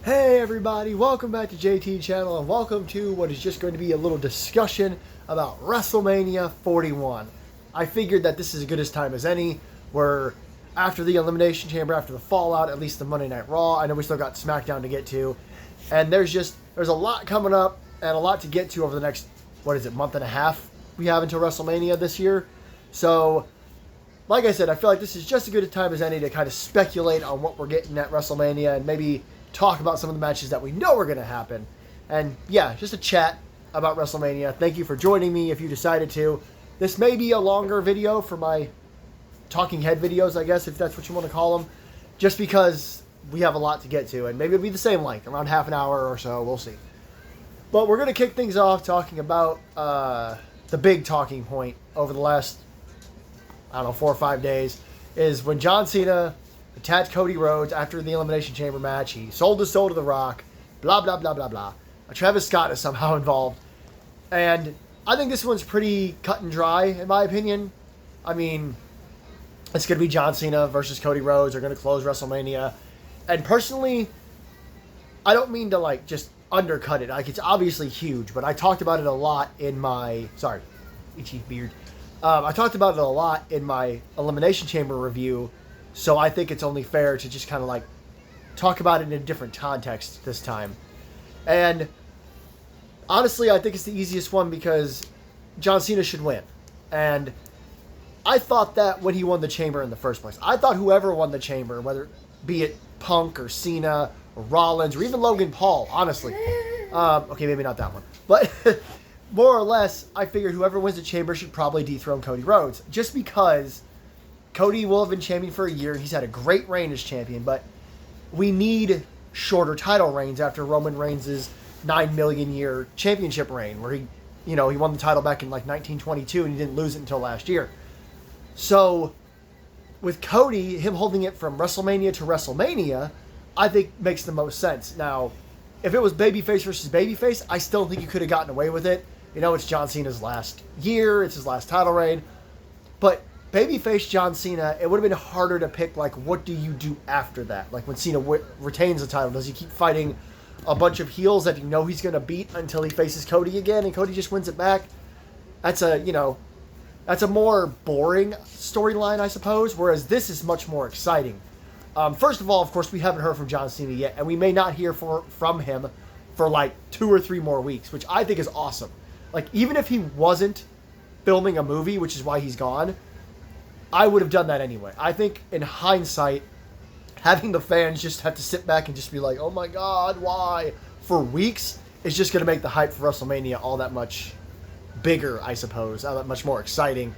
Hey everybody, welcome back to JT Channel and welcome to what is just going to be a little discussion about WrestleMania 41. I figured that this is as good a time as any, where after the Elimination Chamber, after the Fallout, at least the Monday Night Raw, I know we still got SmackDown to get to, and there's a lot coming up and a lot to get to over the next, month and a half we have until WrestleMania this year. So, like I said, I feel like this is just as good a time as any to kind of speculate on what we're getting at WrestleMania and maybe talk about some of the matches that we know are going to happen. And yeah, just a chat about WrestleMania. Thank you for joining me if you decided to. This may be a longer video for my talking head videos, I guess, if that's what you want to call them, just because we have a lot to get to, and maybe it'll be the same length, around half an hour or so, we'll see. But we're going to kick things off talking about the big talking point over the last, 4 or 5 days, is when John Cena attacked Cody Rhodes after the Elimination Chamber match. He sold his soul to The Rock. Blah, blah, blah, blah, blah. Travis Scott is somehow involved. And I think this one's pretty cut and dry, in my opinion. I mean, it's going to be John Cena versus Cody Rhodes. They're going to close WrestleMania. And personally, I don't mean to, just undercut it. It's obviously huge, but I talked about it a lot in my... Sorry, itchy beard. I talked about it a lot in my Elimination Chamber review. So I think it's only fair to just kind of talk about it in a different context this time. And honestly, I think it's the easiest one because John Cena should win. And I thought that when he won the Chamber in the first place. I thought whoever won the Chamber, whether be it Punk or Cena or Rollins or even Logan Paul, honestly. Okay, maybe not that one. But more or less, I figured whoever wins the Chamber should probably dethrone Cody Rhodes. Just because Cody will have been champion for a year. He's had a great reign as champion, but we need shorter title reigns after Roman Reigns' 9 million year championship reign, where he won the title back in 1922 and he didn't lose it until last year. So with Cody, him holding it from WrestleMania to WrestleMania, I think makes the most sense. Now, if it was babyface versus babyface, I still think you could have gotten away with it. It's John Cena's last year, it's his last title reign, but babyface John Cena, it would have been harder to pick, what do you do after that? When Cena retains the title, does he keep fighting a bunch of heels that he's going to beat until he faces Cody again and Cody just wins it back? That's a more boring storyline, I suppose, whereas this is much more exciting. First of all, of course, we haven't heard from John Cena yet, and we may not hear from him for 2 or 3 more weeks, which I think is awesome. Even if he wasn't filming a movie, which is why he's gone, I would have done that anyway. I think, in hindsight, having the fans just have to sit back and just be like, oh my god, why? For weeks, is just going to make the hype for WrestleMania all that much bigger, I suppose. All that much more exciting.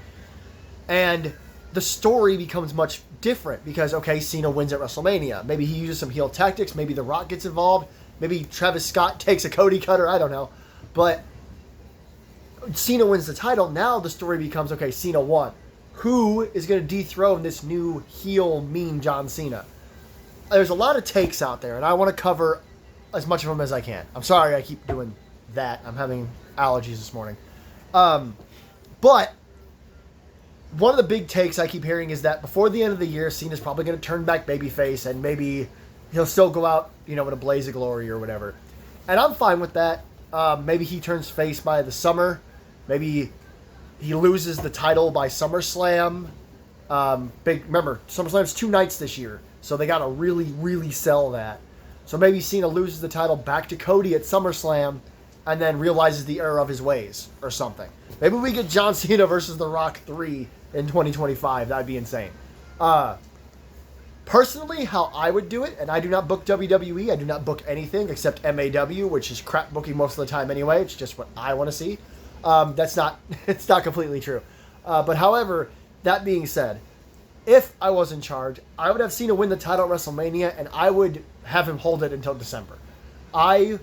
And the story becomes much different because, okay, Cena wins at WrestleMania. Maybe he uses some heel tactics. Maybe The Rock gets involved. Maybe Travis Scott takes a Cody cutter. I don't know. But Cena wins the title. Now the story becomes, okay, Cena won. Who is going to dethrone this new heel, mean John Cena? There's a lot of takes out there, and I want to cover as much of them as I can. I'm sorry I keep doing that. I'm having allergies this morning. But one of the big takes I keep hearing is that before the end of the year, Cena's probably going to turn back babyface, and maybe he'll still go out, in a blaze of glory or whatever. And I'm fine with that. Maybe he turns face by the summer. Maybe he loses the title by SummerSlam. Remember, SummerSlam's 2 nights this year, so they got to really, really sell that. So maybe Cena loses the title back to Cody at SummerSlam and then realizes the error of his ways or something. Maybe we get John Cena versus The Rock 3 in 2025. That'd be insane. Personally, how I would do it, and I do not book WWE, I do not book anything except MAW, which is crap booking most of the time anyway. It's just what I want to see. It's not completely true. But however, that being said, if I was in charge, I would have Cena win the title at WrestleMania, and I would have him hold it until December. I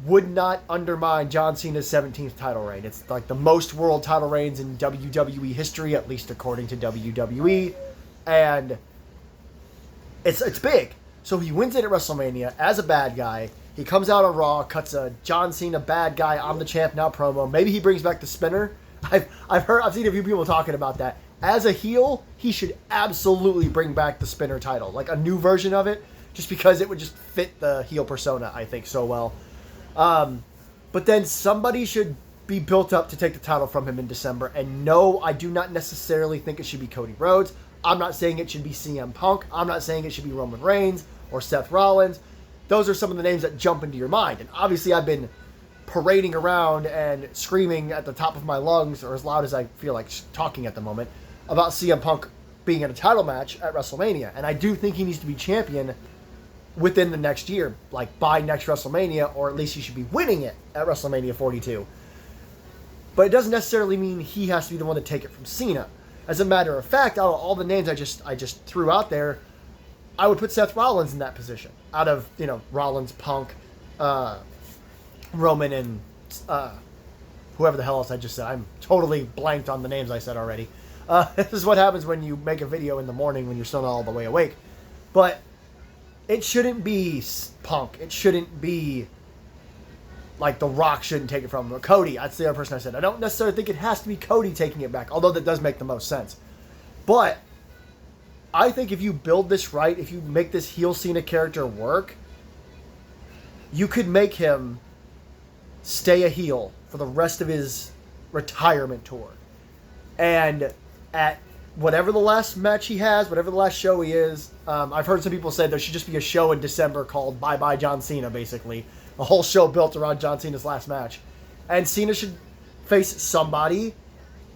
would not undermine John Cena's 17th title reign. It's the most world title reigns in WWE history, at least according to WWE. And it's big. So he wins it at WrestleMania as a bad guy. He comes out on Raw, cuts a John Cena bad guy, I'm the champ now promo. Maybe he brings back the spinner. I've seen a few people talking about that. As a heel, he should absolutely bring back the spinner title, a new version of it, just because it would just fit the heel persona, I think, so well. But then somebody should be built up to take the title from him in December. And no, I do not necessarily think it should be Cody Rhodes. I'm not saying it should be CM Punk. I'm not saying it should be Roman Reigns or Seth Rollins. Those are some of the names that jump into your mind. And obviously I've been parading around and screaming at the top of my lungs, or as loud as I feel like talking at the moment, about CM Punk being in a title match at WrestleMania. And I do think he needs to be champion within the next year, like by next WrestleMania, or at least he should be winning it at WrestleMania 42. But it doesn't necessarily mean he has to be the one to take it from Cena. As a matter of fact, out of all the names I just threw out there, I would put Seth Rollins in that position. Out of, Rollins, Punk, Roman, and whoever the hell else I just said. I'm totally blanked on the names I said already. This is what happens when you make a video in the morning when you're still not all the way awake. But it shouldn't be Punk. It shouldn't be like The Rock shouldn't take it from him. Or Cody, that's the other person I said. I don't necessarily think it has to be Cody taking it back, although that does make the most sense. But I think if you build this right, if you make this heel Cena character work, you could make him stay a heel for the rest of his retirement tour. And at whatever the last match he has, whatever the last show he is, I've heard some people say there should just be a show in December called Bye Bye John Cena, basically. A whole show built around John Cena's last match. And Cena should face somebody.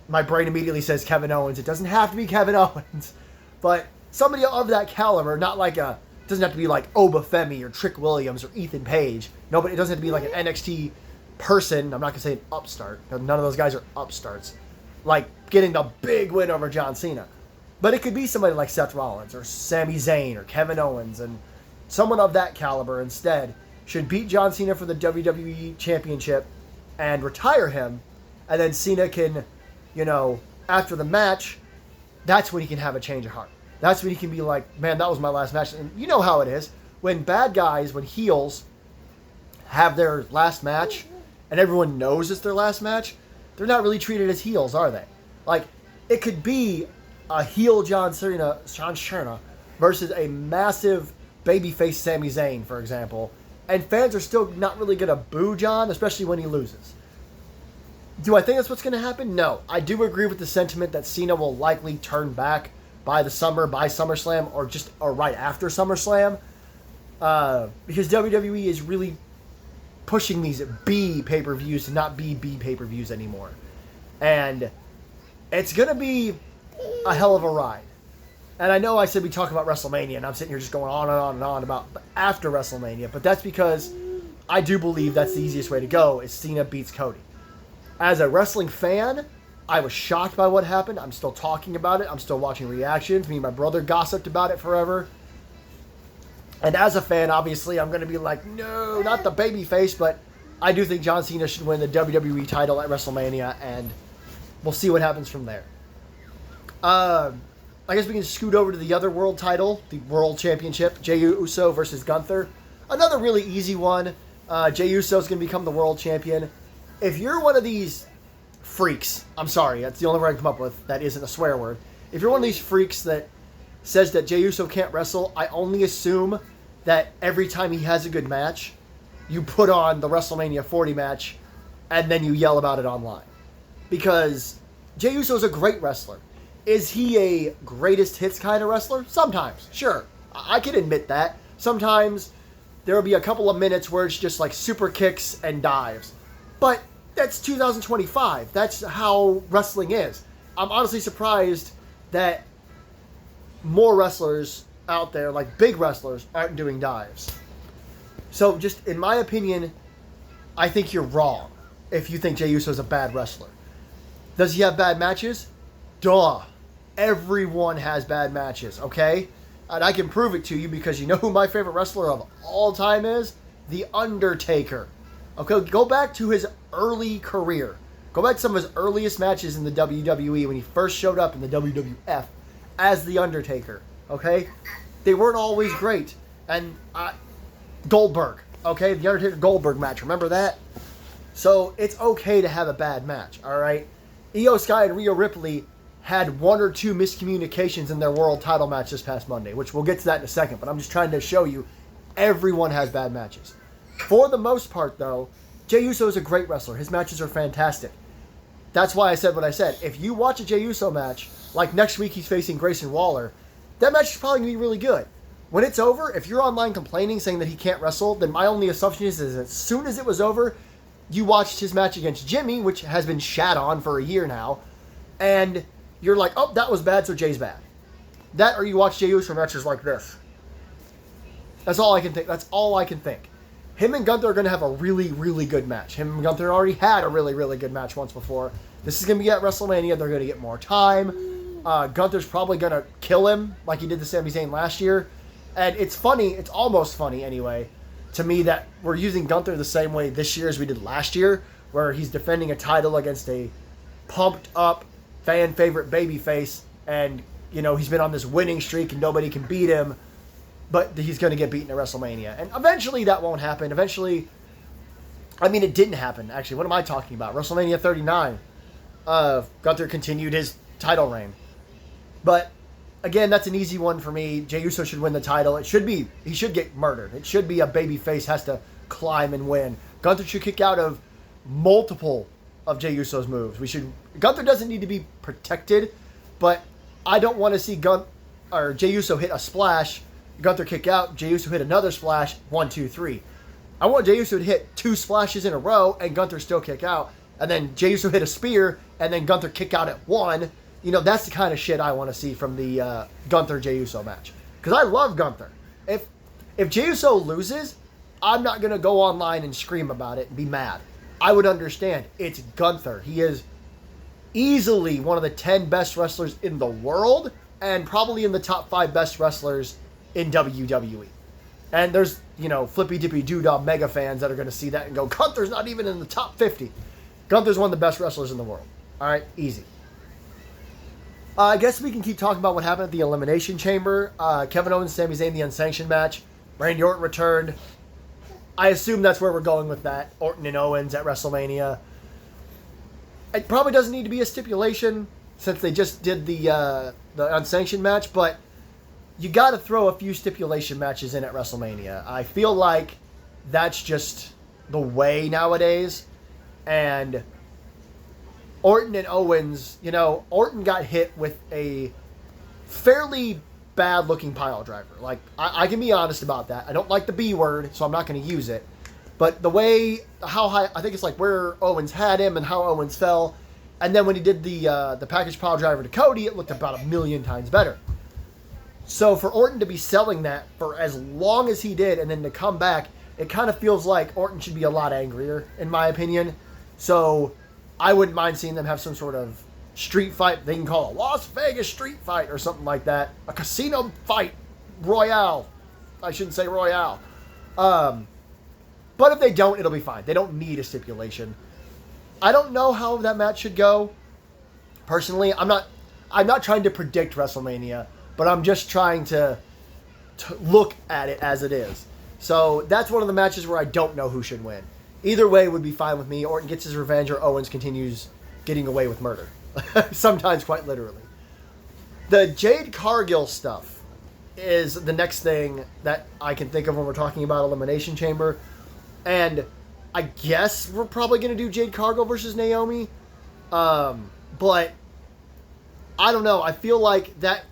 My brain immediately says Kevin Owens. It doesn't have to be Kevin Owens. But somebody of that caliber, not like it doesn't have to be like Oba Femi or Trick Williams or Ethan Page. No, but it doesn't have to be like an NXT person. I'm not going to say an upstart. None of those guys are upstarts. Like getting the big win over John Cena. But it could be somebody like Seth Rollins or Sami Zayn or Kevin Owens, and someone of that caliber instead should beat John Cena for the WWE Championship and retire him, and then Cena can, after the match, that's when he can have a change of heart. That's when he can be like, man, that was my last match. And you know how it is. When bad guys, when heels have their last match, and everyone knows it's their last match, they're not really treated as heels, are they? Like, it could be a heel John Cena versus a massive babyface Sami Zayn, for example, and fans are still not really going to boo John, especially when he loses. Do I think that's what's going to happen? No. I do agree with the sentiment that Cena will likely turn back by SummerSlam, or right after SummerSlam, because WWE is really pushing these B pay-per-views to not be B pay-per-views anymore. And it's going to be a hell of a ride. And I know I said we talk about WrestleMania, and I'm sitting here just going on and on and on about after WrestleMania, but that's because I do believe that's the easiest way to go, is Cena beats Cody. As a wrestling fan, I was shocked by what happened. I'm still talking about it. I'm still watching reactions. Me and my brother gossiped about it forever. And as a fan, obviously, I'm going to be like, no, not the babyface, but I do think John Cena should win the WWE title at WrestleMania, and we'll see what happens from there. I guess we can scoot over to the other world title, the World Championship, Jey Uso versus Gunther. Another really easy one. Jey Uso is going to become the world champion. If you're one of these freaks, I'm sorry, that's the only word I can come up with that isn't a swear word. If you're one of these freaks that says that Jey Uso can't wrestle, I only assume that every time he has a good match, you put on the WrestleMania 40 match and then you yell about it online. Because Jey Uso is a great wrestler. Is he a greatest hits kind of wrestler? Sometimes, sure. I can admit that. Sometimes there will be a couple of minutes where it's just like super kicks and dives. But that's 2025. That's how wrestling is. I'm honestly surprised that more wrestlers out there, like big wrestlers, aren't doing dives. So just in my opinion, I think you're wrong if you think Jey Uso is a bad wrestler. Does he have bad matches? Duh. Everyone has bad matches, okay? And I can prove it to you because you know who my favorite wrestler of all time is? The Undertaker. Okay, go back to his early career. Go back to some of his earliest matches in the WWE when he first showed up in the WWF as The Undertaker, okay? They weren't always great. And Goldberg, okay? The Undertaker-Goldberg match, remember that? So it's okay to have a bad match, all right? Io Sky and Rhea Ripley had one or two miscommunications in their world title match this past Monday, which we'll get to that in a second, but I'm just trying to show you everyone has bad matches. For the most part, though, Jey Uso is a great wrestler. His matches are fantastic. That's why I said what I said. If you watch a Jey Uso match, like next week he's facing Grayson Waller, that match is probably going to be really good. When it's over, if you're online complaining, saying that he can't wrestle, then my only assumption is as soon as it was over, you watched his match against Jimmy, which has been shat on for a year now, and you're like, oh, that was bad, so Jay's bad. That, or you watch Jey Uso matches like this. That's all I can think. That's all I can think. Him and Gunther are going to have a really, really good match. Him and Gunther already had a really, really good match once before. This is going to be at WrestleMania. They're going to get more time. Gunther's probably going to kill him like he did to Sami Zayn last year. And it's funny, it's almost funny anyway, to me that we're using Gunther the same way this year as we did last year, where he's defending a title against a pumped up fan favorite babyface, and you know he's been on this winning streak and nobody can beat him, but he's going to get beaten at WrestleMania. And eventually that won't happen. Eventually, I mean, it didn't happen, actually. What am I talking about? WrestleMania 39. Gunther continued his title reign. But again, that's an easy one for me. Jey Uso should win the title. He should get murdered. It should be a babyface has to climb and win. Gunther should kick out of multiple of Jey Uso's moves. Gunther doesn't need to be protected, but I don't want to see Jey Uso hit a splash, Gunther kick out, Jey Uso hit another splash, 1, 2, 3. I want Jey Uso to hit 2 splashes in a row and Gunther still kick out, and then Jey Uso hit a spear and then Gunther kick out at 1. You know, that's the kind of shit I want to see from the Gunther-Jey Uso match. Because I love Gunther. If Jey Uso loses, I'm not going to go online and scream about it and be mad. I would understand. It's Gunther. He is easily one of the 10 best wrestlers in the world and probably in the top 5 best wrestlers in WWE. And there's, you know, flippy-dippy-doo-dah mega fans that are going to see that and go, Gunther's not even in the top 50. Gunther's one of the best wrestlers in the world. All right, easy. I guess we can keep talking about what happened at the Elimination Chamber. Kevin Owens, Sami Zayn, the unsanctioned match. Randy Orton returned. I assume that's where we're going with that. Orton and Owens at WrestleMania. It probably doesn't need to be a stipulation since they just did the unsanctioned match, but you got to throw a few stipulation matches in at WrestleMania. I feel like that's just the way nowadays. And Orton and Owens, you know, Orton got hit with a fairly bad-looking pile driver. Like, I can be honest about that. I don't like the B word, so I'm not going to use it. But the way, how high, I think it's like where Owens had him and how Owens fell. And then when he did the package pile driver to Cody, it looked about 1,000,000 times better. So for Orton to be selling that for as long as he did and then to come back, it kind of feels like Orton should be a lot angrier, in my opinion. So I wouldn't mind seeing them have some sort of street fight. They can call it a Las Vegas street fight or something like that. A casino fight. Royale. I shouldn't say Royale. But if they don't, it'll be fine. They don't need a stipulation. I don't know how that match should go. Personally, I'm not trying to predict WrestleMania, but I'm just trying to look at it as it is. So that's one of the matches where I don't know who should win. Either way would be fine with me. Orton gets his revenge or Owens continues getting away with murder. Sometimes quite literally. The Jade Cargill stuff is the next thing that I can think of when we're talking about Elimination Chamber. And I guess we're probably going to do Jade Cargill versus Naomi. But I don't know. I feel like that...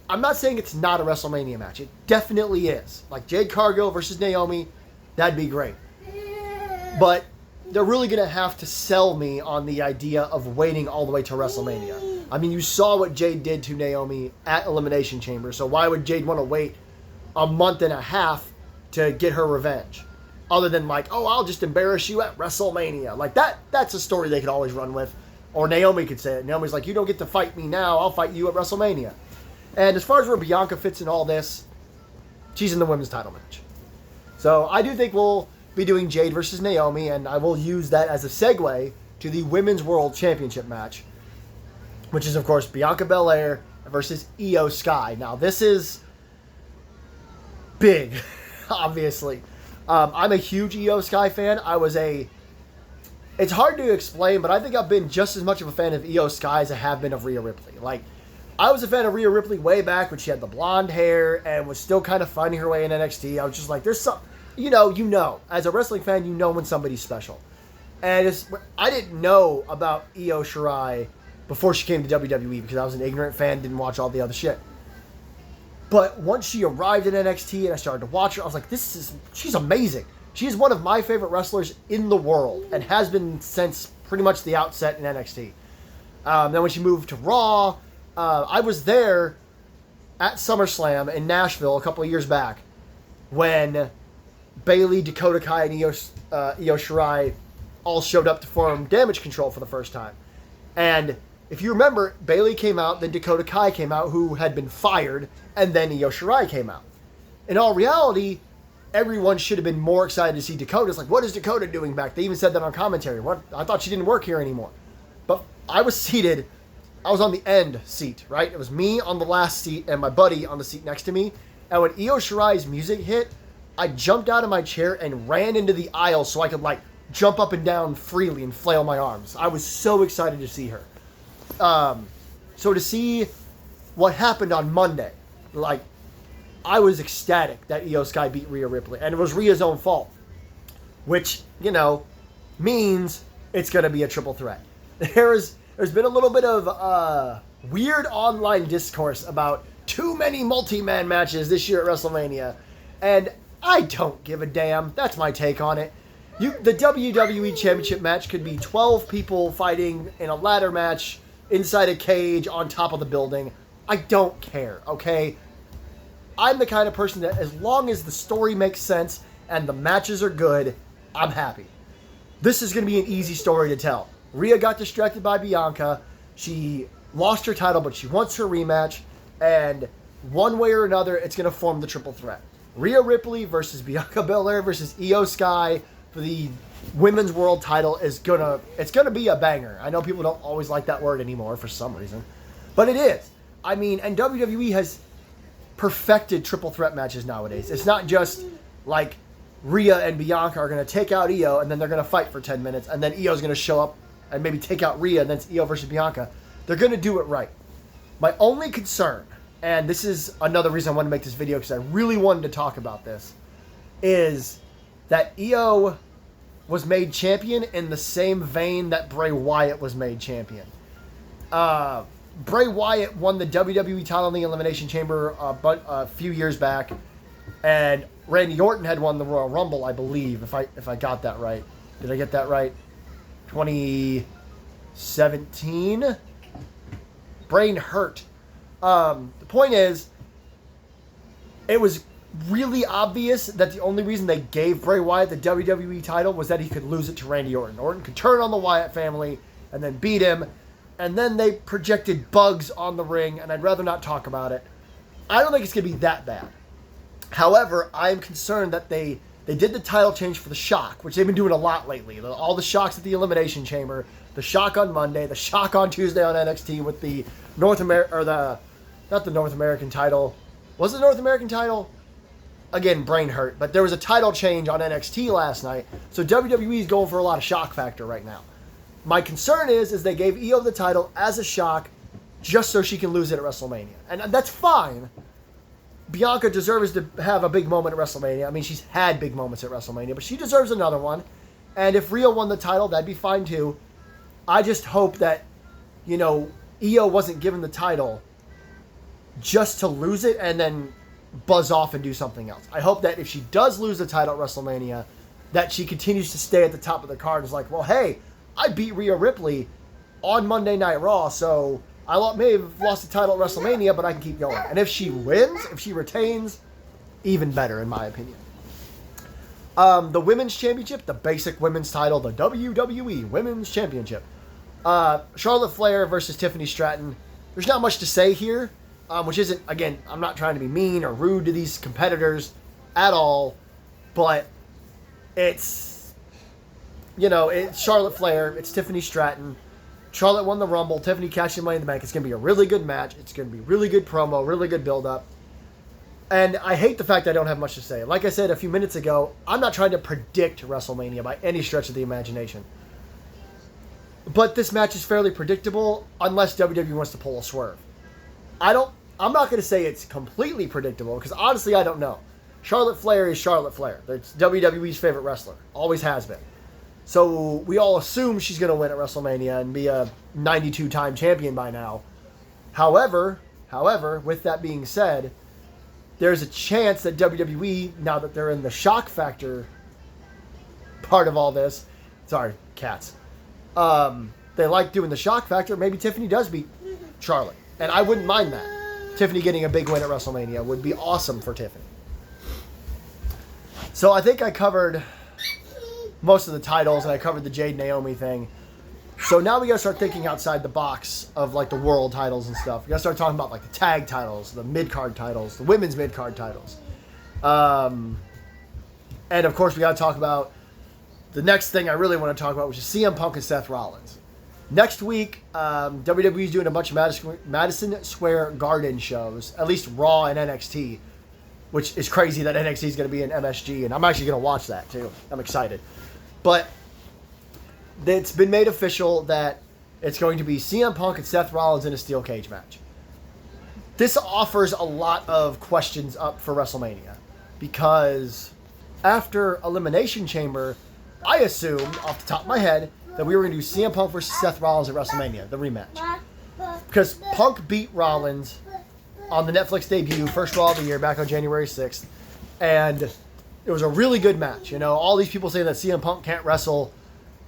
I'm not saying it's not a WrestleMania match. It definitely is. Like Jade Cargill versus Naomi, that'd be great. But they're really going to have to sell me on the idea of waiting all the way to WrestleMania. I mean, you saw what Jade did to Naomi at Elimination Chamber, so why would Jade want to wait a month and a half to get her revenge? Other than like, oh, I'll just embarrass you at WrestleMania. Like, that's a story they could always run with. Or Naomi could say it. Naomi's like, you don't get to fight me now, I'll fight you at WrestleMania. And as far as where Bianca fits in all this, she's in the women's title match. So I do think we'll be doing Jade versus Naomi, and I will use that as a segue to the Women's World Championship match, which is, of course, Bianca Belair versus Io Sky. Now, this is big, obviously. I'm a huge Io Sky fan. If it's hard to explain, but I think I've been just as much of a fan of Io Sky as I have been of Rhea Ripley. Like, I was a fan of Rhea Ripley way back when she had the blonde hair and was still kind of finding her way in NXT. I was just like, there's some, you know, as a wrestling fan, you know when somebody's special. And I didn't know about Io Shirai before she came to WWE because I was an ignorant fan, didn't watch all the other shit. But once she arrived in NXT and I started to watch her, I was like, she's amazing. She is one of my favorite wrestlers in the world and has been since pretty much the outset in NXT. Then when she moved to Raw, I was there at SummerSlam in Nashville a couple of years back when Bayley, Dakota Kai, and Io Shirai all showed up to form Damage Control for the first time. And if you remember, Bayley came out, then Dakota Kai came out, who had been fired, and then Io Shirai came out. In all reality, everyone should have been more excited to see Dakota. It's like, what is Dakota doing back? They even said that on commentary. What? I thought she didn't work here anymore. But I was seated, I was on the end seat, right? It was me on the last seat and my buddy on the seat next to me. And when Io Shirai's music hit, I jumped out of my chair and ran into the aisle so I could, like, jump up and down freely and flail my arms. I was so excited to see her. So to see what happened on Monday, like, I was ecstatic that Io Sky beat Rhea Ripley, and it was Rhea's own fault, which, you know, means it's going to be a triple threat. There's been a little bit of weird online discourse about too many multi-man matches this year at WrestleMania, and I don't give a damn. That's my take on it. The WWE Championship match could be 12 people fighting in a ladder match inside a cage on top of the building. I don't care, okay? I'm the kind of person that as long as the story makes sense and the matches are good, I'm happy. This is going to be an easy story to tell. Rhea got distracted by Bianca. She lost her title, but she wants her rematch. And one way or another, it's going to form the triple threat. Rhea Ripley versus Bianca Belair versus Io Sky for the women's world title it's gonna be a banger. I know people don't always like that word anymore for some reason, but it is. I mean, and WWE has perfected triple threat matches nowadays. It's not just like Rhea and Bianca are gonna take out Io and then they're gonna fight for 10 minutes and then Io's gonna show up and maybe take out Rhea and then it's Io versus Bianca. They're gonna do it right. My only concern, and this is another reason I want to make this video because I really wanted to talk about this, is that Io was made champion in the same vein that Bray Wyatt was made champion. Bray Wyatt won the WWE title in the Elimination Chamber a few years back, and Randy Orton had won the Royal Rumble, I believe, if I got that right. Did I get that right? 2017? Brain hurt. The point is, it was really obvious that the only reason they gave Bray Wyatt the WWE title was that he could lose it to Randy Orton. Orton could turn on the Wyatt family and then beat him, and then they projected bugs on the ring, and I'd rather not talk about it. I don't think it's going to be that bad. However, I'm concerned that they did the title change for the Shock, which they've been doing a lot lately. All the shocks at the Elimination Chamber, the Shock on Monday, the Shock on Tuesday on NXT with the not the North American title. Was it the North American title? Again, brain hurt. But there was a title change on NXT last night. So WWE is going for a lot of shock factor right now. My concern is they gave Io the title as a shock just so she can lose it at WrestleMania. And that's fine. Bianca deserves to have a big moment at WrestleMania. I mean, she's had big moments at WrestleMania, but she deserves another one. And if Rhea won the title, that'd be fine too. I just hope that, you know, Io wasn't given the title just to lose it and then buzz off and do something else. I hope that if she does lose the title at WrestleMania, that she continues to stay at the top of the card. It's like, well, hey, I beat Rhea Ripley on Monday Night Raw, so I may have lost the title at WrestleMania, but I can keep going. And if she wins, if she retains, even better, in my opinion. The Women's Championship, the basic women's title, the WWE Women's Championship. Charlotte Flair versus Tiffany Stratton. There's not much to say here. Which isn't, again, I'm not trying to be mean or rude to these competitors at all, but it's, you know, it's Charlotte Flair, it's Tiffany Stratton. Charlotte won the Rumble, Tiffany cashed in Money in the Bank. It's going to be a really good match. It's going to be really good promo, really good build-up. And I hate the fact I don't have much to say. Like I said a few minutes ago, I'm not trying to predict WrestleMania by any stretch of the imagination. But this match is fairly predictable unless WWE wants to pull a swerve. I'm not going to say it's completely predictable because honestly I don't know. Charlotte Flair is Charlotte Flair. It's WWE's favorite wrestler. Always has been. So we all assume she's going to win at WrestleMania and be a 92-time champion by now. However, with that being said, there's a chance that WWE, now that they're in the shock factor part of all this, sorry, cats, they like doing the shock factor. Maybe Tiffany does beat Charlotte. And I wouldn't mind that. Tiffany getting a big win at WrestleMania would be awesome for Tiffany. So I think I covered most of the titles, and I covered the Jade Naomi thing. So now we got to start thinking outside the box of like the world titles and stuff. We got to start talking about like the tag titles, the mid-card titles, the women's mid-card titles. And of course we got to talk about the next thing I really want to talk about, which is CM Punk and Seth Rollins. Next week, WWE is doing a bunch of Madison Square Garden shows, at least Raw and NXT, which is crazy that NXT is going to be in MSG, and I'm actually going to watch that too. I'm excited. But it's been made official that it's going to be CM Punk and Seth Rollins in a steel cage match. This offers a lot of questions up for WrestleMania because after Elimination Chamber, I assumed off the top of my head that we were going to do CM Punk versus Seth Rollins at WrestleMania, the rematch. Because Punk beat Rollins on the Netflix debut, first Raw of the year, back on January 6th. And it was a really good match. You know, all these people saying that CM Punk can't wrestle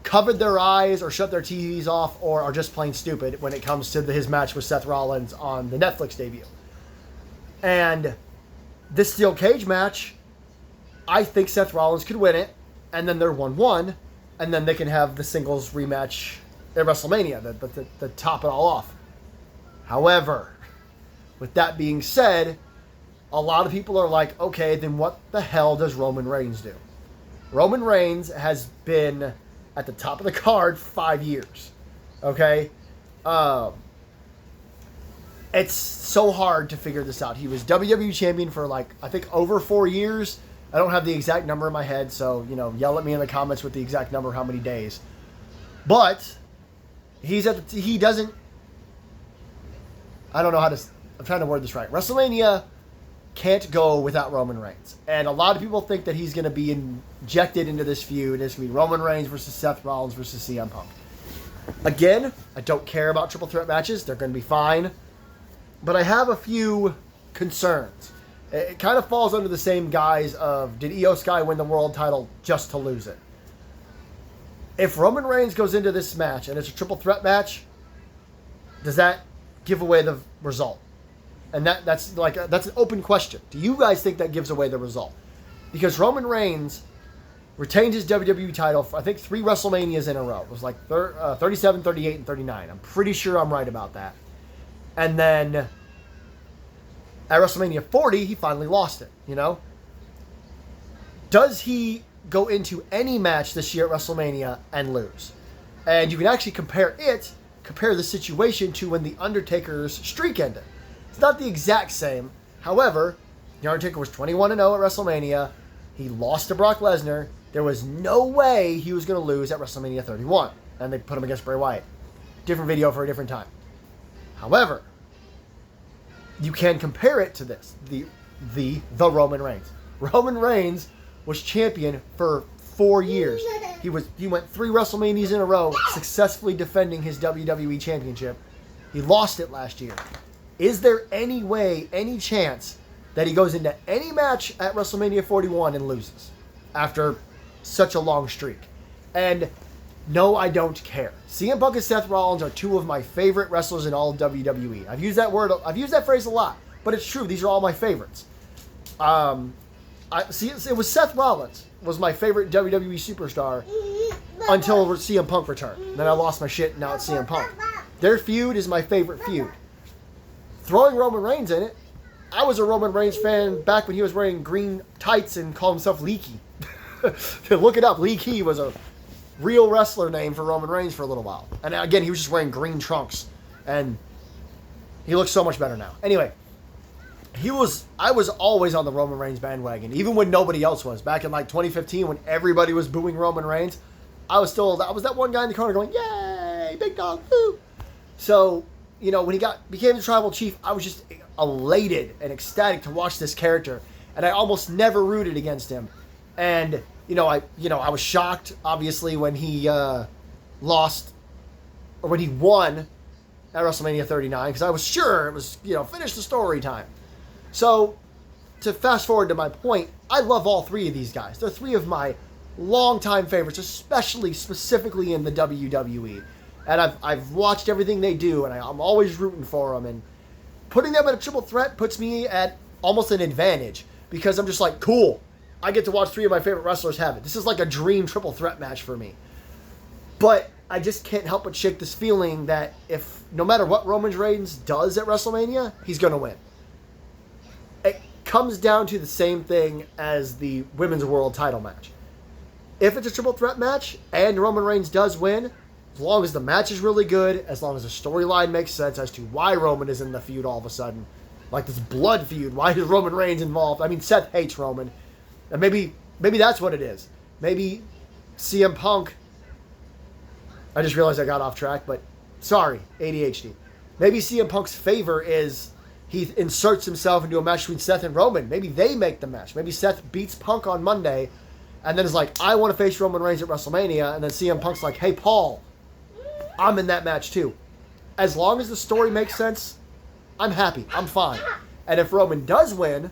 covered their eyes or shut their TVs off or are just plain stupid when it comes to his match with Seth Rollins on the Netflix debut. And this steel cage match, I think Seth Rollins could win it, and then they're 1-1, and then they can have the singles rematch at WrestleMania, the top it all off. However, with that being said, a lot of people are like, okay, then what the hell does Roman Reigns do? Roman Reigns has been at the top of the card 5 years. Okay? It's so hard to figure this out. He was WWE champion for I think over 4 years. I don't have the exact number in my head, so, yell at me in the comments with the exact number, how many days. But he doesn't, I don't know how to, I'm trying to word this right. WrestleMania can't go without Roman Reigns. And a lot of people think that he's going to be injected into this feud. It's going to be Roman Reigns versus Seth Rollins versus CM Punk. Again, I don't care about triple threat matches. They're going to be fine. But I have a few concerns. It kind of falls under the same guise of, did Io Sky win the world title just to lose it? If Roman Reigns goes into this match and it's a triple threat match, does that give away the result? And that's an open question. Do you guys think that gives away the result? Because Roman Reigns retained his WWE title for, I think, 3 WrestleManias in a row. It was 37, 38, and 39. I'm pretty sure I'm right about that. And then at WrestleMania 40, he finally lost it, Does he go into any match this year at WrestleMania and lose? And you can actually compare the situation to when The Undertaker's streak ended. It's not the exact same. However, The Undertaker was 21-0 at WrestleMania. He lost to Brock Lesnar. There was no way he was going to lose at WrestleMania 31. And they put him against Bray Wyatt. Different video for a different time. However, you can compare it to this. The Roman Reigns. Roman Reigns was champion for 4 years. He went 3 WrestleManias in a row, successfully defending his WWE Championship. He lost it last year. Is there any way, any chance that he goes into any match at WrestleMania 41 and loses after such a long streak? And no, I don't care. CM Punk and Seth Rollins are 2 of my favorite wrestlers in all of WWE. I've used that phrase a lot, but it's true. These are all my favorites. It was Seth Rollins was my favorite WWE superstar until CM Punk returned. Then I lost my shit, and now it's CM Punk. Their feud is my favorite feud. Throwing Roman Reigns in it, I was a Roman Reigns fan back when he was wearing green tights and called himself Leaky. Look it up. Leaky was a real wrestler name for Roman Reigns for a little while. And again, he was just wearing green trunks. And he looks so much better now. Anyway, I was always on the Roman Reigns bandwagon, even when nobody else was. Back in 2015 when everybody was booing Roman Reigns, I was that one guy in the corner going, yay! big dog, woo. So, when he became the tribal chief, I was just elated and ecstatic to watch this character, and I almost never rooted against him. And I was shocked, obviously, when he lost, or when he won at WrestleMania 39, because I was sure it was, finish the story time. So, to fast forward to my point, I love all three of these guys. They're three of my longtime favorites, specifically in the WWE. And I've watched everything they do, and I'm always rooting for them. And putting them in a triple threat puts me at almost an advantage, because I'm just like, cool, I get to watch three of my favorite wrestlers have it. This is like a dream triple threat match for me. But I just can't help but shake this feeling that no matter what Roman Reigns does at WrestleMania, he's going to win. It comes down to the same thing as the Women's World title match. If it's a triple threat match and Roman Reigns does win, as long as the match is really good, as long as the storyline makes sense as to why Roman is in the feud all of a sudden, like this blood feud, why is Roman Reigns involved? I mean, Seth hates Roman, and maybe that's what it is. Maybe CM Punk, I just realized I got off track, but sorry, ADHD. Maybe CM Punk's favor is he inserts himself into a match between Seth and Roman. Maybe they make the match. Maybe Seth beats Punk on Monday, and then is like, I want to face Roman Reigns at WrestleMania, and then CM Punk's like, hey, Paul, I'm in that match too. As long as the story makes sense, I'm happy. I'm fine. And if Roman does win,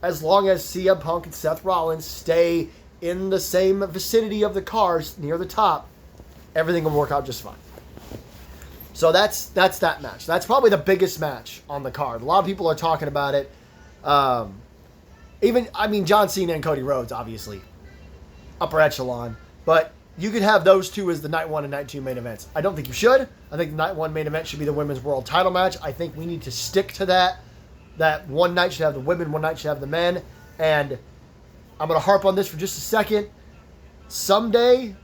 as long as CM Punk and Seth Rollins stay in the same vicinity of the cars near the top, everything will work out just fine. So that's that match. That's probably the biggest match on the card. A lot of people are talking about it. John Cena and Cody Rhodes, obviously, upper echelon. But you could have those two as the night one and night two main events. I don't think you should. I think the night one main event should be the Women's World title match. I think we need to stick to that. That one night should have the women, one night should have the men. And I'm going to harp on this for just a second. Someday,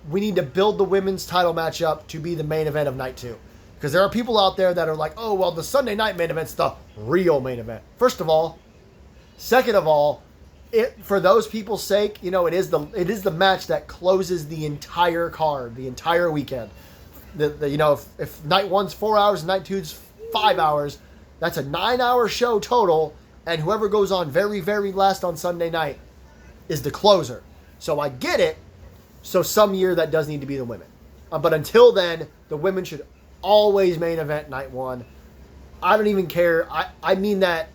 we need to build the women's title match up to be the main event of night two. Because there are people out there that are like, oh, well, the Sunday night main event's the real main event. First of all. Second of all, for those people's sake, it is the match that closes the entire card, the entire weekend. If night one's 4 hours, night two's 5 hours, that's a 9-hour show total, and whoever goes on very, very last on Sunday night is the closer. So I get it. So some year that does need to be the women. But until then, the women should always main event night one. I don't even care. I mean that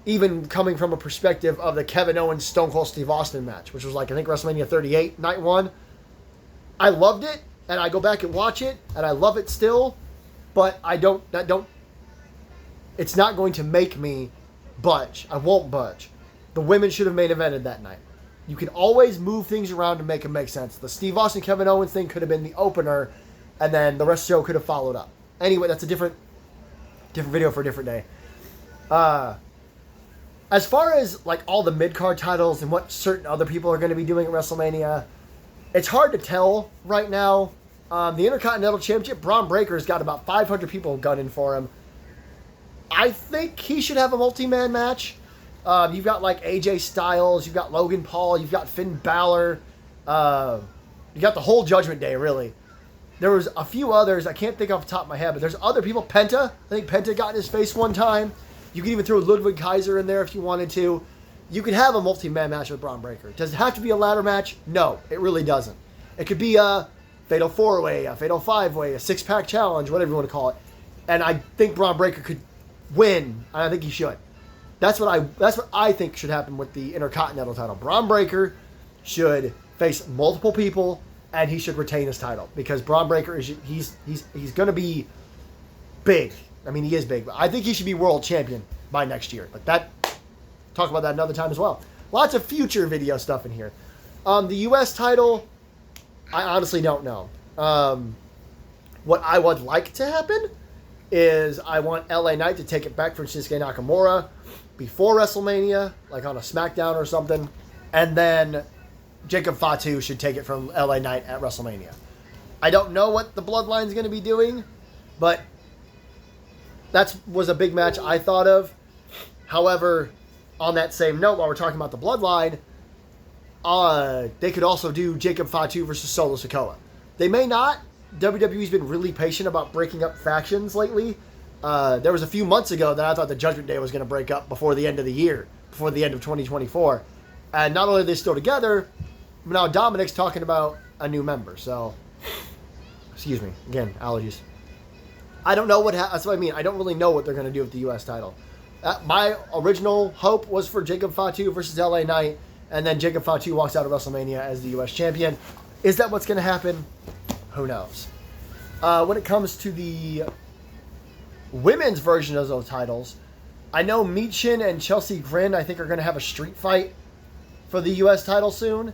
even coming from a perspective of the Kevin Owens Stone Cold Steve Austin match, which was like, I think, WrestleMania 38, night one. I loved it, and I go back and watch it, and I love it still, but it's not going to make me budge. I won't budge. The women should have main evented that night. You can always move things around to make them make sense. The Steve Austin Kevin Owens thing could have been the opener, and then the rest of the show could have followed up. Anyway, that's a different video for a different day. As far as like all the mid-card titles and what certain other people are going to be doing at WrestleMania, it's hard to tell right now. The Intercontinental Championship, Braun Breaker's got about 500 people gunning for him. I think he should have a multi-man match. You've got like AJ Styles, you've got Logan Paul, you've got Finn Balor, you got the whole Judgment Day, really. There was a few others, I can't think off the top of my head, but there's other people. Penta, I think Penta got in his face one time. You could even throw Ludwig Kaiser in there if you wanted to. You could have a multi-man match with Braun Breaker. Does it have to be a ladder match? No, it really doesn't. It could be a Fatal 4-Way, a Fatal 5-Way, a six-pack challenge, whatever you want to call it. And I think Braun Breaker could win, and I think he should. That's what I think should happen with the Intercontinental title. Braun Breaker should face multiple people, and he should retain his title, because Braun Breaker he's going to be big. I mean, he is big, but I think he should be world champion by next year. But talk about that another time as well. Lots of future video stuff in here. The U.S. title, I honestly don't know. What I would like to happen is I want LA Knight to take it back from Shinsuke Nakamura before WrestleMania, like on a SmackDown or something, and then Jacob Fatu should take it from LA Knight at WrestleMania. I don't know what the Bloodline's going to be doing, but that was a big match I thought of. However, on that same note, while we're talking about the Bloodline, they could also do Jacob Fatu versus Solo Sikoa. They may not WWE's been really patient about breaking up factions lately. There was a few months ago that I thought the Judgment Day was going to break up before the end of the year, before the end of 2024. And not only are they still together, but now Dominic's talking about a new member. So, excuse me. Again, allergies. I don't know that's what I mean. I don't really know what they're going to do with the U.S. title. My original hope was for Jacob Fatu versus LA Knight, and then Jacob Fatu walks out of WrestleMania as the U.S. champion. Is that what's going to happen? Who knows? When it comes to the women's version of those titles, I know Michin and Chelsea Grin, I think, are going to have a street fight for the U.S. title soon.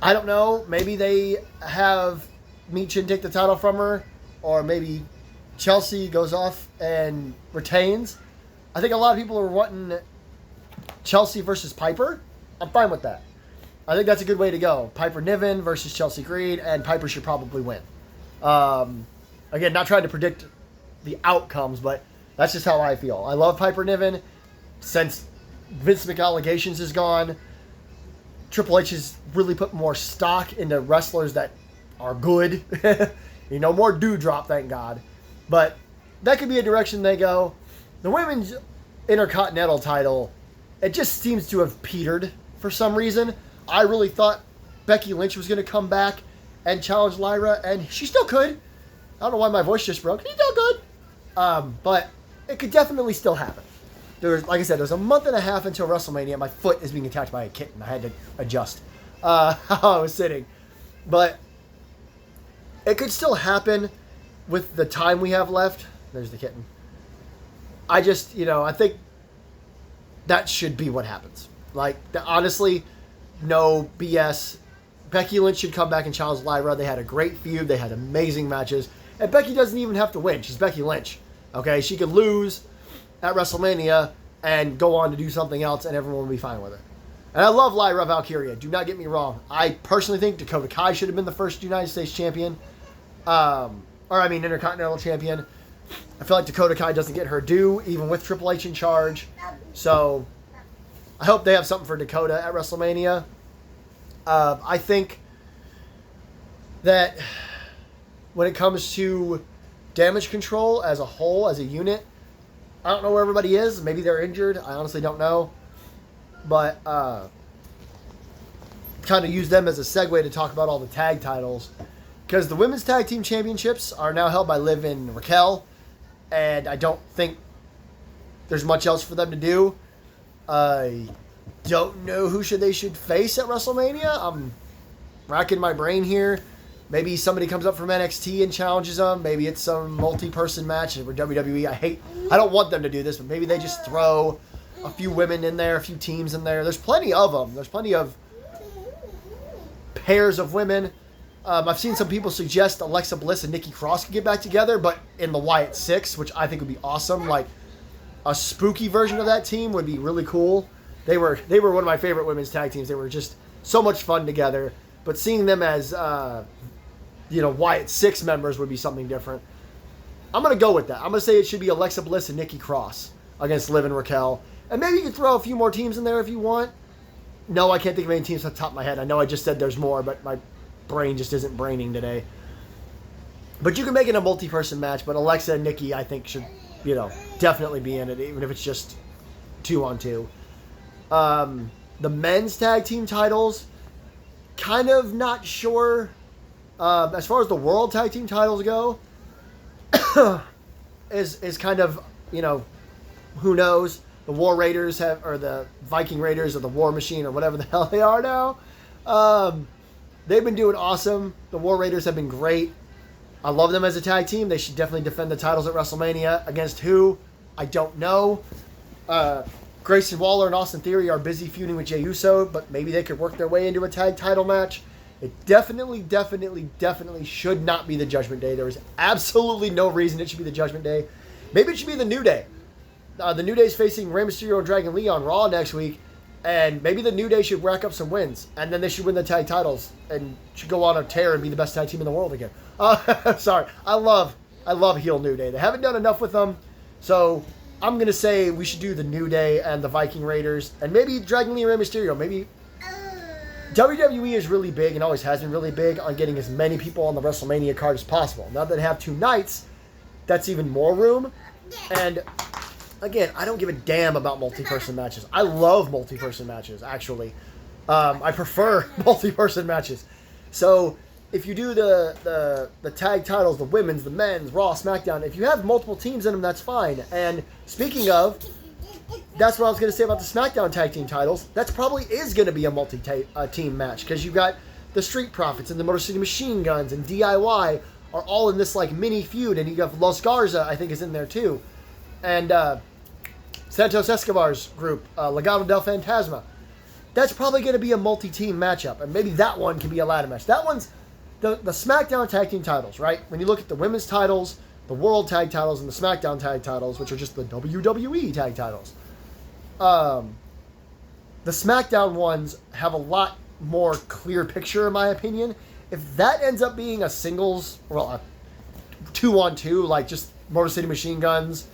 I don't know. Maybe they have Michin take the title from her, or maybe Chelsea goes off and retains. I think a lot of people are wanting Chelsea versus Piper. I'm fine with that. I think that's a good way to go. Piper Niven versus Chelsea Green, and Piper should probably win. Again, not trying to predict the outcomes, but that's just how I feel. I love Piper Niven. Since Vince McAlligations is gone, Triple H has really put more stock into wrestlers that are good. More dewdrop, thank God. But that could be a direction they go. The women's Intercontinental title, it just seems to have petered for some reason. I really thought Becky Lynch was going to come back and challenge Lyra, and she still could. I don't know why my voice just broke. She still could. But it could definitely still happen. Like I said, there's a month and a half until WrestleMania. My foot is being attacked by a kitten. I had to adjust how I was sitting. But it could still happen with the time we have left. There's the kitten. I just, I think that should be what happens. Like, honestly, no BS. Becky Lynch should come back and challenge Lyra. They had a great feud. They had amazing matches. And Becky doesn't even have to win. She's Becky Lynch. Okay? She could lose at WrestleMania and go on to do something else, and everyone will be fine with it. And I love Lyra Valkyria. Do not get me wrong. I personally think Dakota Kai should have been the first United States champion. Intercontinental champion. I feel like Dakota Kai doesn't get her due, even with Triple H in charge. So, I hope they have something for Dakota at WrestleMania. I think that when it comes to Damage Control as a whole, as a unit, I don't know where everybody is. Maybe they're injured. I honestly don't know. But kind of use them as a segue to talk about all the tag titles. Because the Women's Tag Team Championships are now held by Liv and Raquel. And I don't think there's much else for them to do. I don't know who they should face at WrestleMania. I'm racking my brain here. Maybe somebody comes up from NXT and challenges them. Maybe it's some multi-person match for WWE. I don't want them to do this, but maybe they just throw a few women in there, a few teams in there. There's plenty of them. There's plenty of pairs of women. I've seen some people suggest Alexa Bliss and Nikki Cross could get back together, but in the Wyatt Six, which I think would be awesome. Like, a spooky version of that team would be really cool. They were one of my favorite women's tag teams. They were just so much fun together. But seeing them as, Wyatt Six members would be something different. I'm going to go with that. I'm going to say it should be Alexa Bliss and Nikki Cross against Liv and Raquel. And maybe you can throw a few more teams in there if you want. No, I can't think of any teams off the top of my head. I know I just said there's more, but my brain just isn't braining today. But you can make it a multi-person match, but Alexa and Nikki, I think, should, definitely be in it, even if it's just 2-on-2. The men's tag team titles, kind of not sure. As far as the world tag team titles go, is kind of, who knows? The War Raiders or the Viking Raiders or the War Machine or whatever the hell they are now. They've been doing awesome. The War Raiders have been great. I love them as a tag team. They should definitely defend the titles at WrestleMania. Against who? I don't know. Grayson Waller and Austin Theory are busy feuding with Jey Uso, but maybe they could work their way into a tag title match. It definitely should not be the Judgment Day. There is absolutely no reason it should be the Judgment Day. Maybe it should be the New Day. The New Day's facing Rey Mysterio and Dragon Lee on Raw next week, and maybe the New Day should rack up some wins, and then they should win the tag titles and should go on a tear and be the best tag team in the world again. Sorry, I love heel New Day. They haven't done enough with them, so I'm gonna say we should do the New Day and the Viking Raiders, and maybe Dragon Lee and Rey Mysterio. WWE is really big and always has been really big on getting as many people on the WrestleMania card as possible. Now that they have 2 nights, that's even more room. And again, I don't give a damn about multi-person matches. I love multi-person matches, actually. I prefer multi-person matches. So if you do the tag titles, the women's, the men's, Raw, SmackDown, if you have multiple teams in them, that's fine. And speaking of, that's what I was going to say about the SmackDown tag team titles. That's probably is going to be a multi-team match because you've got the Street Profits and the Motor City Machine Guns and DIY are all in this like mini feud, and you have Los Garza, I think, is in there too, and Santos Escobar's group, Legado del Fantasma. That's probably going to be a multi-team matchup, and maybe that one can be a ladder match. That one's the SmackDown tag team titles, right? When you look at the women's titles, the World Tag titles, and the SmackDown tag titles, which are just the WWE tag titles. The SmackDown ones have a lot more clear picture, in my opinion. If that ends up being a singles, well, a 2-on-2, like just Motor City Machine Guns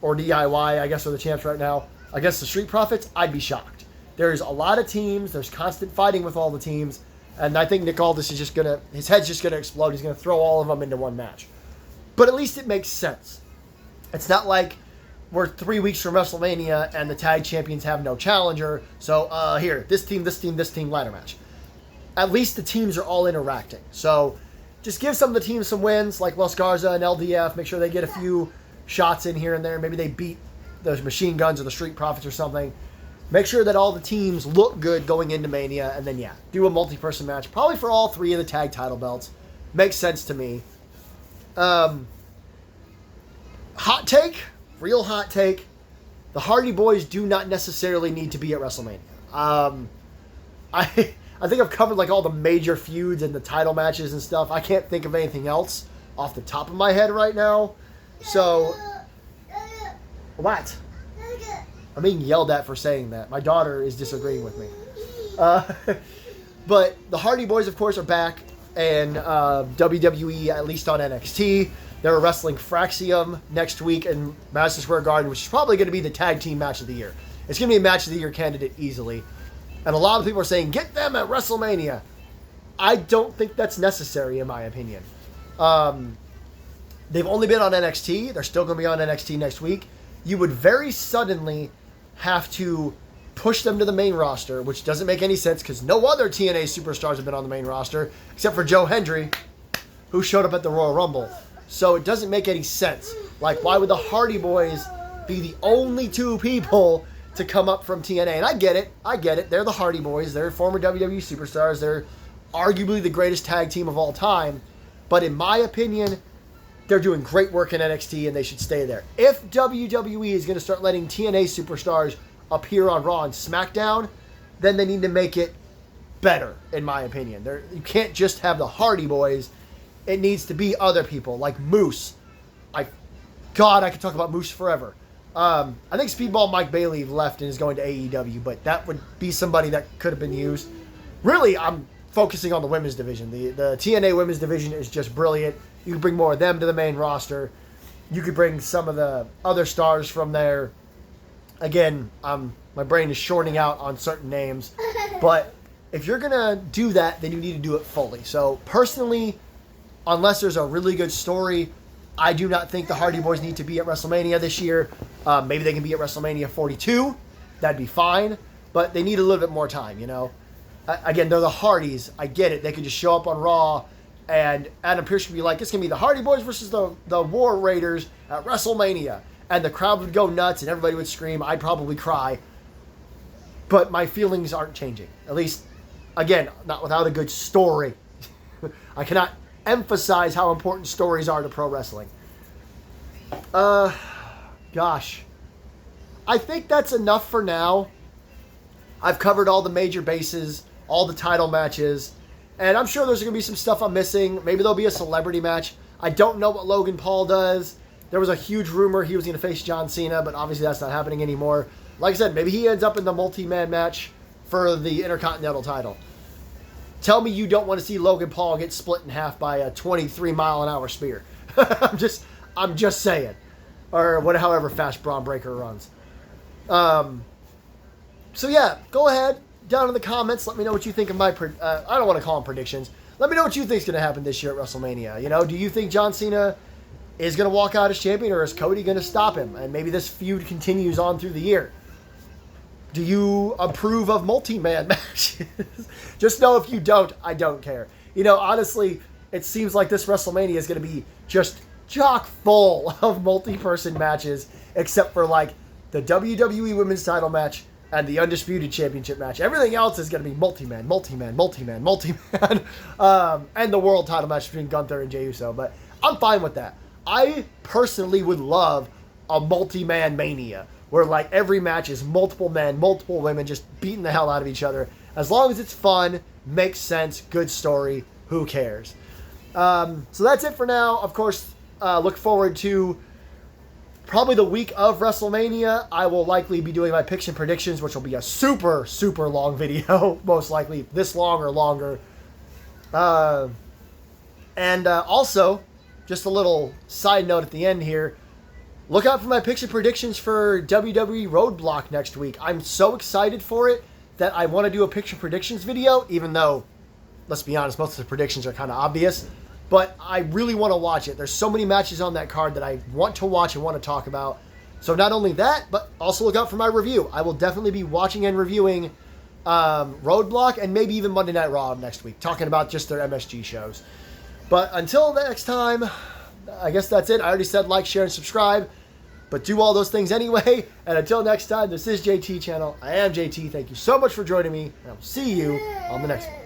or DIY, I guess are the champs right now, against the Street Profits, I'd be shocked. There's a lot of teams. There's constant fighting with all the teams. And I think Nick Aldis is just going to, his head's just going to explode. He's going to throw all of them into one match. But at least it makes sense. It's not like we're 3 weeks from WrestleMania and the tag champions have no challenger. So here, this team, ladder match. At least the teams are all interacting. So just give some of the teams some wins, like Los Garza and LDF. Make sure they get a few shots in here and there. Maybe they beat those Machine Guns or the Street Profits or something. Make sure that all the teams look good going into Mania. And then, yeah, do a multi-person match. Probably for all 3 of the tag title belts. Makes sense to me. Hot take. Real hot take. The Hardy Boys do not necessarily need to be at WrestleMania. I think I've covered like all the major feuds and the title matches and stuff. I can't think of anything else off the top of my head right now. So, what? I'm being yelled at for saying that. My daughter is disagreeing with me. But the Hardy Boys, of course, are back. And WWE, at least on NXT. They're wrestling Fraxium next week in Madison Square Garden, which is probably going to be the tag team match of the year. It's going to be a match of the year candidate easily. And a lot of people are saying, get them at WrestleMania. I don't think that's necessary, in my opinion. They've only been on NXT. They're still going to be on NXT next week. You would very suddenly have to push them to the main roster, which doesn't make any sense because no other TNA superstars have been on the main roster, except for Joe Hendry, who showed up at the Royal Rumble. So it doesn't make any sense. Like, why would the Hardy Boys be the only 2 people to come up from TNA? And I get it. They're the Hardy Boys. They're former WWE superstars. They're arguably the greatest tag team of all time. But in my opinion, they're doing great work in NXT and they should stay there. If WWE is going to start letting TNA superstars appear on Raw and SmackDown, then they need to make it better, in my opinion. You can't just have the Hardy Boys. It needs to be other people, like Moose. God, I could talk about Moose forever. I think Speedball Mike Bailey left and is going to AEW, but that would be somebody that could have been used. Really, I'm focusing on the women's division. The TNA women's division is just brilliant. You could bring more of them to the main roster. You could bring some of the other stars from there. Again, my brain is shorting out on certain names. But if you're going to do that, then you need to do it fully. So, personally, unless there's a really good story, I do not think the Hardy Boys need to be at WrestleMania this year. Maybe they can be at WrestleMania 42. That'd be fine. But they need a little bit more time, you know? Again, they're the Hardys. I get it. They could just show up on Raw, and Adam Pearce could be like, it's going to be the Hardy Boys versus the War Raiders at WrestleMania. And the crowd would go nuts, and everybody would scream. I'd probably cry. But my feelings aren't changing. At least, again, not without a good story. I cannot emphasize how important stories are to pro wrestling. Gosh. I think that's enough for now. I've covered all the major bases, all the title matches, and I'm sure there's going to be some stuff I'm missing. Maybe there'll be a celebrity match. I don't know what Logan Paul does. There was a huge rumor he was going to face John Cena, but obviously that's not happening anymore. Like I said, maybe he ends up in the multi-man match for the Intercontinental title. Tell me you don't want to see Logan Paul get split in half by a 23-mile-an-hour spear. I'm just saying. Or however fast Braun Breaker runs. So yeah, go ahead. down in the comments. Let me know what you think of my, I don't want to call them predictions. Let me know what you think is going to happen this year at WrestleMania. You know, do you think John Cena is going to walk out as champion, or is Cody going to stop him? And maybe this feud continues on through the year. Do you approve of multi-man matches? Just know if you don't, I don't care. You know, honestly, it seems like this WrestleMania is going to be just chock full of multi-person matches, except for like the WWE Women's title match and the Undisputed Championship match. Everything else is going to be multi-man, multi-man, multi-man, multi-man, and the world title match between Gunther and Jey Uso. But I'm fine with that. I personally would love a multi-man Mania, where like every match is multiple men, multiple women just beating the hell out of each other. As long as it's fun, makes sense, good story, who cares? So that's it for now. Of course, look forward to probably the week of WrestleMania. I will likely be doing my picks and predictions, which will be a super, super long video, most likely this long or longer. And also, just a little side note at the end here, look out for my picks and predictions for WWE Roadblock next week. I'm so excited for it that I want to do a picture predictions video, even though, let's be honest, most of the predictions are kind of obvious. But I really want to watch it. There's so many matches on that card that I want to watch and want to talk about. So not only that, but also look out for my review. I will definitely be watching and reviewing Roadblock and maybe even Monday Night Raw next week, talking about just their MSG shows. But until next time, I guess that's it. I already said like, share, and subscribe. But do all those things anyway. And until next time, this is JT Channel. I am JT. Thank you so much for joining me. And I will see you on the next one.